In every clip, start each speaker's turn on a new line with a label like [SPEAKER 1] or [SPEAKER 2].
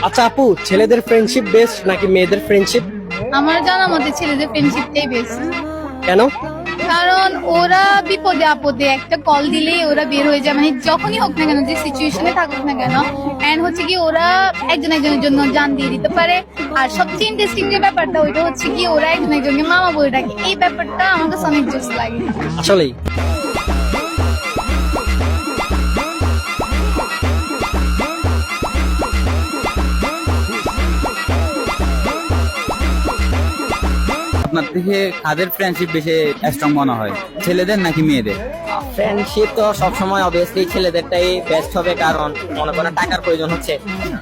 [SPEAKER 1] আচ্ছা আপু, ছেলেদের ফ্রেন্ডশিপ বেস্ট নাকি মেয়েদের ফ্রেন্ডশিপ?
[SPEAKER 2] আমার জানা মতে ছেলেদের ফ্রেন্ডশিপটাই বেস্ট।
[SPEAKER 1] কেন?
[SPEAKER 2] কারণ ওরা বিপদে আপদে একটা কল দিলেই ওরা বের হয়ে যায়, মানে যখনই হোক না কেন, যে সিচুয়েশনে থাকুক না কেন, এন্ড হচ্ছে কি ওরা একজন একজনের জন্য জান দিয়ে দিতে পারে। আর সবচেয়ে ইন্টারেস্টিং যে ব্যাপারটা ওইটা হচ্ছে কি ওরা একজন একজনকে মামা বলে ডাকে। এই ব্যাপারটা আমার কাছে অনেক জোস লাগে।
[SPEAKER 1] আসলেই।
[SPEAKER 3] আপনার থেকে কাদের ফ্রেন্ডশিপ বেশি স্ট্রং মনে হয়, ছেলেদের নাকি মেয়েদের?
[SPEAKER 4] ফ্রেন্ডশিপ তো সবসময় অবভিয়াসলি ছেলেদেরটাই বেস্ট হবে, কারণ মনে করেন টাকার প্রয়োজন হচ্ছে।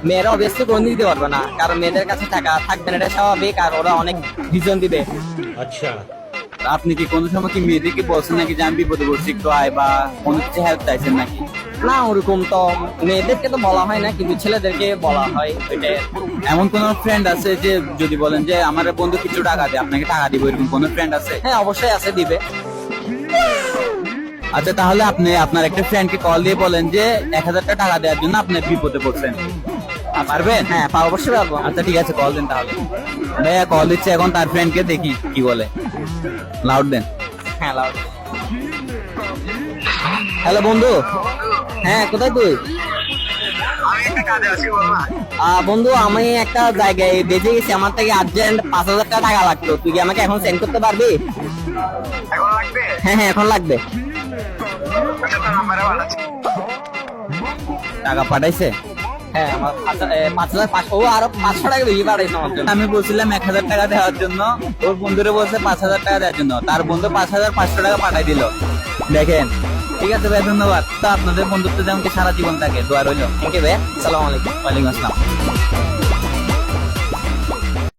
[SPEAKER 4] মেয়েরা অবভিয়াসলি কোনো দিতে পারবে না, কারণ মেয়েদের কাছে টাকা থাকবে না, এটা স্বাভাবিক, আর ওরা অনেক রিজন দিবে।
[SPEAKER 3] আপনি কি কোনো সময় কি মেয়েদেরকে বলছেন নাকি যে আমি বিপদে পড়ছি একটু আয়, বা কোনো কিছু হেল্প চাইছেন নাকি?
[SPEAKER 4] না, ওরকম তো মেয়েদেরকে তো বলা হয় না, কিন্তু ছেলেদেরকে বলা হয় ওইটাই।
[SPEAKER 3] এমন কোন ফ্রেন্ড আছে যে যদি বলেন যে আমার বন্ধু কিছু টাকা দেয় আপনাকে টাকা দিব, এরকম কোন ফ্রেন্ড আছে?
[SPEAKER 4] হ্যাঁ, অবশ্যই আছে, দিবে।
[SPEAKER 3] আচ্ছা, তাহলে আপনি আপনার একটা ফ্রেন্ডকে কল দিয়ে বলেন যে 1000 টাকা দেওয়ার জন্য আপনি বিপদে পড়ছেন, পারবেন?
[SPEAKER 4] হ্যাঁ, অবশ্যই পারবো।
[SPEAKER 3] আচ্ছা ঠিক আছে, কল দেন তাহলে। ভাইয়া কল দিচ্ছে এখন তার ফ্রেন্ডকে, দেখি কি বলে। লাউড দেন।
[SPEAKER 4] হ্যাঁ, লাউড। হ্যালো বন্ধু। হ্যাঁ, কোথায় তুই? বন্ধু, আমি একটা জায়গায় বেঁচে গেছি, আমার থেকে আর্জেন্ট 5000 টাকা লাগতো। তুই কি আমাকে এখন সেন্ড করতে পারবি? হ্যাঁ হ্যাঁ, এখন লাগবে।
[SPEAKER 3] টাকা পাঠাইছে?
[SPEAKER 4] হ্যাঁ, আমার 5500, ও আরো 500 টাকা বেশি পাঠাইছে আমার জন্য।
[SPEAKER 3] আমি বলছিলাম 1000 টাকা দেওয়ার জন্য, ওর বন্ধুরে বলছে 5000 টাকা দেওয়ার জন্য, তার বন্ধু 5500 টাকা পাঠাই দিল। দেখেন। ঠিক আছে ভাই, ধন্যবাদ। তো আপনাদের বন্ধুত্ব যেমন কি সারা জীবন থাকে, দোয়া রইল।
[SPEAKER 4] থ্যাংক ইউ ভাই, আসসালামু আলাইকুম।
[SPEAKER 3] ওয়ালাইকুম আসসালাম।